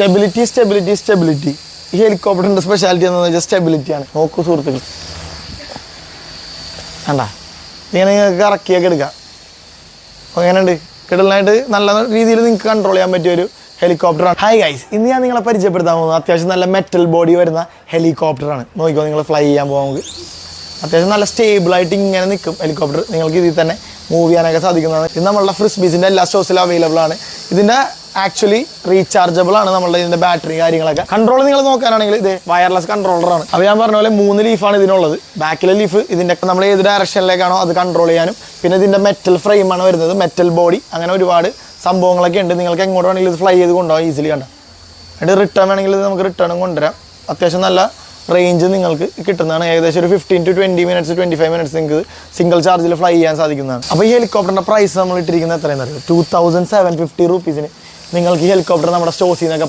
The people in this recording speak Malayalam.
സ്റ്റെബിലിറ്റി. ഈ ഹെലികോപ്റ്ററിൻ്റെ സ്പെഷ്യാലിറ്റി എന്താണെന്ന് വെച്ചാൽ സ്റ്റെബിലിറ്റിയാണ്. നോക്കൂ സുഹൃത്തുക്കൾ, വേണ്ട ഇങ്ങനെ നിങ്ങൾക്ക് കറക്കിയൊക്കെ എടുക്കാം. അപ്പോൾ എങ്ങനെയുണ്ട്? കിടലായിട്ട് നല്ല രീതിയിൽ നിങ്ങൾക്ക് കൺട്രോൾ ചെയ്യാൻ പറ്റിയൊരു ഹെലികോപ്റ്ററാണ്. ഹായ് ഗൈസ്, ഇന്ന് ഞാൻ നിങ്ങളെ പരിചയപ്പെടുത്താൻ പോകുന്നത് അത്യാവശ്യം നല്ല മെറ്റൽ ബോഡി വരുന്ന ഹെലികോപ്റ്ററാണ്. നോക്കിക്കോ, നിങ്ങൾ ഫ്ലൈ ചെയ്യാൻ പോകാം. നമുക്ക് അത്യാവശ്യം നല്ല സ്റ്റേബിളായിട്ട് ഇങ്ങനെ നിൽക്കും ഹെലികോപ്റ്റർ. നിങ്ങൾക്ക് ഇതിൽ തന്നെ മൂവ് ചെയ്യാനൊക്കെ സാധിക്കുന്നതാണ്. ഇത് നമ്മളുടെ ഫ്രിസ്ബീസിൻ്റെ എല്ലാ സ്റ്റോഴ്സിലും അവൈലബിൾ ആണ്. ഇതിൻ്റെ ആക്ച്വലി റീചാർജബിൾ ആണ് നമ്മളുടെ ഇതിൻ്റെ ബാറ്ററി കാര്യങ്ങളൊക്കെ. കൺട്രോൾ നിങ്ങൾ നോക്കാനാണെങ്കിൽ ഇത് വയർലെസ് കൺട്രോളറാണ്. അപ്പോൾ ഞാൻ പറഞ്ഞ പോലെ 3 ലീഫാണ് ഇതിനുള്ളത്. ബാക്കിലെ ലീഫ് ഇതിൻ്റെ നമ്മൾ ഏത് ഡയറക്ഷനിലേക്കാണോ അത് കൺട്രോൾ ചെയ്യാനും, പിന്നെ ഇതിൻ്റെ മെറ്റൽ ഫ്രെയിമാണ് വരുന്നത്, മെറ്റൽ ബോഡി, അങ്ങനെ ഒരുപാട് സംഭവങ്ങളൊക്കെ ഉണ്ട്. നിങ്ങൾക്ക് എങ്ങോട്ട് വേണമെങ്കിലും ഇത് ഫ്ലൈ ചെയ്ത് കൊണ്ടുപോകാം ഈസിലി. കണ്ട എന്നിട്ട് റിട്ടേൺ വേണമെങ്കിൽ ഇത് നമുക്ക് റിട്ടേണും കൊണ്ടുവരാം. അത്യാവശ്യം നല്ല റേഞ്ച് നിങ്ങൾക്ക് കിട്ടുന്നതാണ്. ഏകദേശം ഒരു 15 to 20 minutes 25 minutes നിങ്ങൾക്ക് സിംഗിൾ ചാർജിൽ ഫ്ലൈ ചെയ്യാൻ സാധിക്കുന്നതാണ്. അപ്പോൾ ഈ ഹെലികോപ്റ്ററിൻ്റെ പ്രൈസ് നമ്മൾ ഇട്ടിരിക്കുന്നത് എത്രയെന്ന് അറിയാം? 2750 rupees നിങ്ങൾക്ക് ഈ ഹെലികോപ്റ്റർ നമ്മുടെ സ്റ്റോഴ്സിൽ നിന്നൊക്കെ